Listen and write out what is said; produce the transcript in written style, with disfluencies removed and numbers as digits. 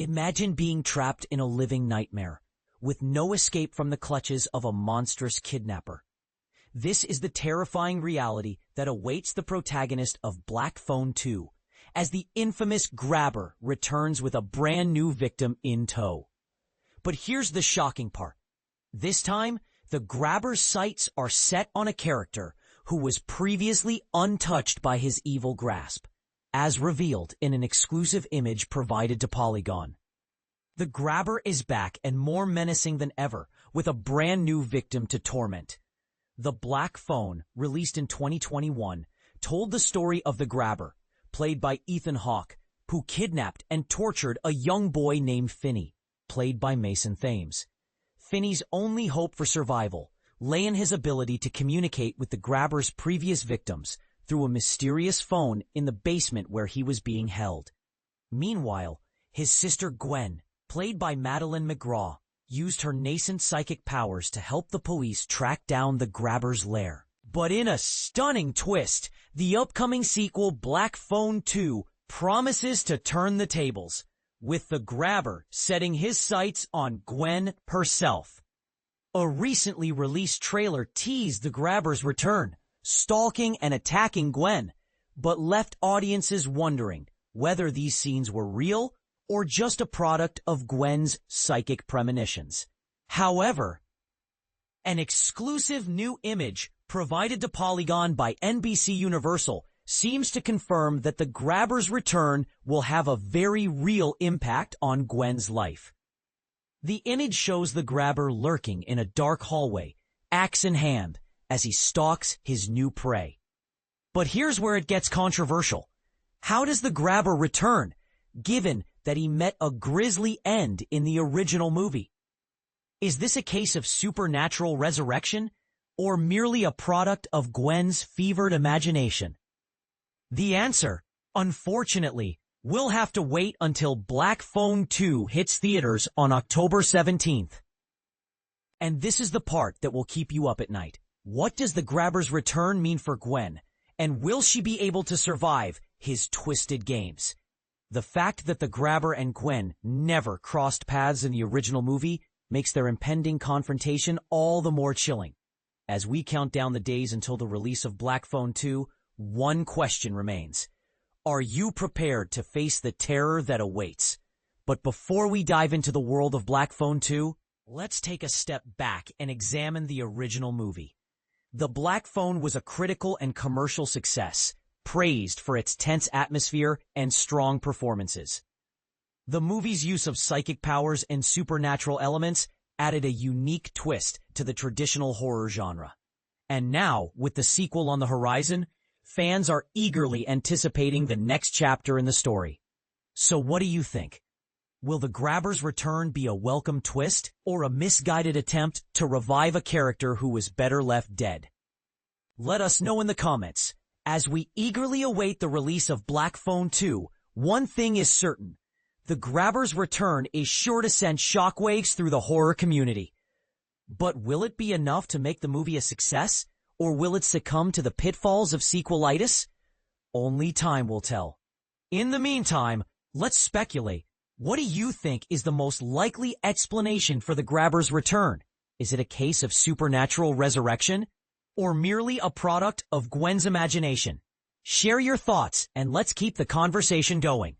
Imagine being trapped in a living nightmare, with no escape from the clutches of a monstrous kidnapper. This is the terrifying reality that awaits the protagonist of Black Phone 2, as the infamous grabber returns with a brand new victim in tow. But here's the shocking part. This time, the grabber's sights are set on a character who was previously untouched by his evil grasp, as revealed in an exclusive image provided to Polygon. The grabber is back and more menacing than ever, with a brand new victim to torment. The Black Phone, released in 2021, told the story of the grabber, played by Ethan Hawke, who kidnapped and tortured a young boy named Finney, played by Mason Thames. Finney's only hope for survival lay in his ability to communicate with the grabber's previous victims through a mysterious phone in the basement where he was being held. Meanwhile, his sister Gwen, played by Madeline McGraw, used her nascent psychic powers to help the police track down the grabber's lair. But in a stunning twist, the upcoming sequel Black Phone 2 promises to turn the tables, with the grabber setting his sights on Gwen herself. A recently released trailer teased the grabber's return, stalking and attacking Gwen, but left audiences wondering whether these scenes were real or just a product of Gwen's psychic premonitions. However, an exclusive new image provided to Polygon by NBC Universal seems to confirm that the grabber's return will have a very real impact on Gwen's life. The image shows the grabber lurking in a dark hallway, axe in hand, as he stalks his new prey. But here's where it gets controversial. How does the grabber return, given that he met a grisly end in the original movie? Is this a case of supernatural resurrection, or merely a product of Gwen's fevered imagination? The answer, unfortunately, we'll have to wait until Black Phone 2 hits theaters on October 17th. And this is the part that will keep you up at night. What does the grabber's return mean for Gwen, and will she be able to survive his twisted games? The fact that the grabber and Gwen never crossed paths in the original movie makes their impending confrontation all the more chilling. As we count down the days until the release of Black Phone 2, one question remains. Are you prepared to face the terror that awaits? But before we dive into the world of Black Phone 2, let's take a step back and examine the original movie. The Black Phone was a critical and commercial success, praised for its tense atmosphere and strong performances. The movie's use of psychic powers and supernatural elements added a unique twist to the traditional horror genre. And now, with the sequel on the horizon, fans are eagerly anticipating the next chapter in the story. So what do you think? Will the grabber's return be a welcome twist, or a misguided attempt to revive a character who was better left dead? Let us know in the comments. As we eagerly await the release of Black Phone 2, one thing is certain. The grabber's return is sure to send shockwaves through the horror community. But will it be enough to make the movie a success, or will it succumb to the pitfalls of sequelitis? Only time will tell. In the meantime, let's speculate. What do you think is the most likely explanation for the grabber's return? Is it a case of supernatural resurrection, or merely a product of Gwen's imagination? Share your thoughts, and let's keep the conversation going.